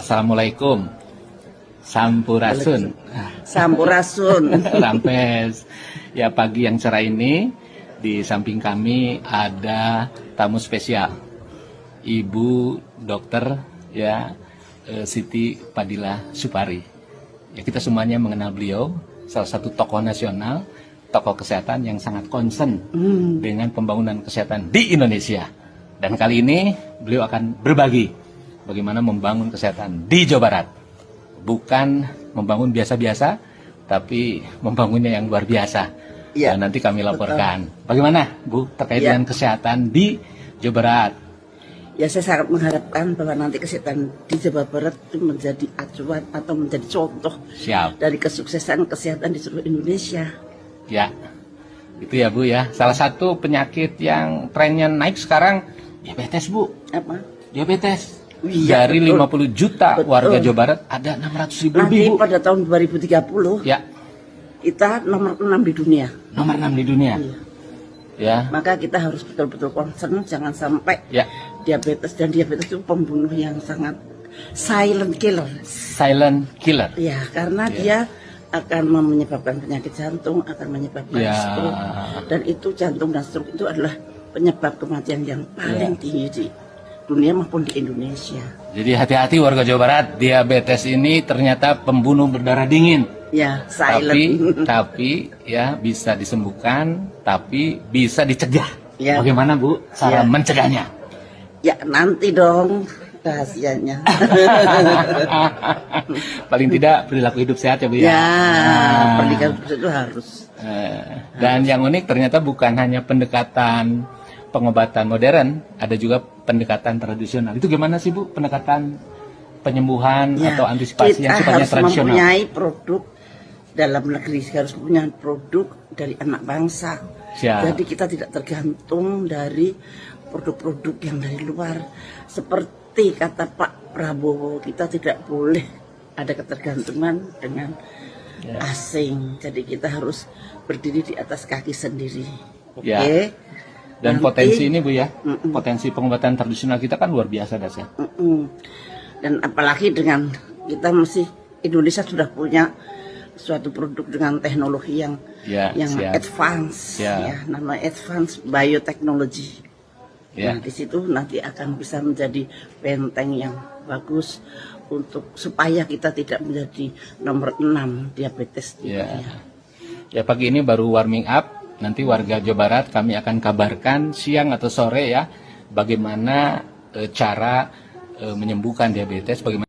Assalamualaikum. Sampurasun. Sampurasun. Rampes. Ya, pagi yang cerah ini di samping kami ada tamu spesial. Ibu Dokter ya Siti Fadila Supari. Ya, kita semuanya mengenal beliau, salah satu tokoh nasional, tokoh kesehatan yang sangat concern dengan pembangunan kesehatan di Indonesia. Dan kali ini beliau akan berbagi bagaimana membangun kesehatan di Jawa Barat. Bukan membangun biasa-biasa, tapi membangunnya yang luar biasa. Ya, Dan nanti kami laporkan. Bagaimana, Bu, terkait dengan kesehatan di Jawa Barat? Ya, saya sangat mengharapkan bahwa nanti kesehatan di Jawa Barat itu menjadi acuan atau menjadi contoh dari kesuksesan kesehatan di seluruh Indonesia. Ya, itu ya Bu ya. Salah satu penyakit yang trennya naik sekarang diabetes, Bu. Apa? Diabetes. Iya, dari betul. 50 juta warga Jawa Barat ada 600.000 lebih, Bu. Pada tahun 2030 Ya, kita nomor 6 di dunia. nomor 6 di dunia. Iya. Ya. Maka kita harus betul-betul concern, jangan sampai Ya. diabetes, dan diabetes itu pembunuh yang sangat silent killer. Silent killer. Ya, karena dia akan menyebabkan penyakit jantung, akan menyebabkan stroke, dan itu jantung dan stroke itu adalah penyebab kematian yang paling tinggi di dunia maupun di Indonesia. Jadi hati-hati warga Jawa Barat, diabetes ini ternyata pembunuh berdarah dingin. Ya, silent. Tapi ya bisa disembuhkan, tapi bisa dicegah. Ya. Bagaimana, Bu, cara mencegahnya? Ya, nanti dong rahasianya. Paling tidak perilaku hidup sehat ya, Bu ya. Ya, pendidikan itu harus. Dan yang unik ternyata bukan hanya pendekatan pengobatan modern, ada juga pendekatan tradisional. Itu gimana sih, Bu, pendekatan penyembuhan atau antisipasi yang sifatnya tradisional? Kita harus mempunyai produk dalam negeri, harus punya produk dari anak bangsa. Jadi kita tidak tergantung dari produk-produk yang dari luar. Seperti kata Pak Prabowo, kita tidak boleh ada ketergantungan dengan asing. Jadi kita harus berdiri di atas kaki sendiri. Oke. Dan potensi ini, Bu ya, potensi pengobatan tradisional kita kan luar biasa dasar. Dan apalagi dengan kita masih, Indonesia sudah punya suatu produk dengan teknologi yang advance, nama advance biotechnology. Nah, di situ nanti akan bisa menjadi benteng yang bagus untuk supaya kita tidak menjadi nomor 6 diabetes di dunia. Ya, pagi ini baru warming up. Nanti warga Jawa Barat kami akan kabarkan siang atau sore ya, bagaimana cara menyembuhkan diabetes, bagaimana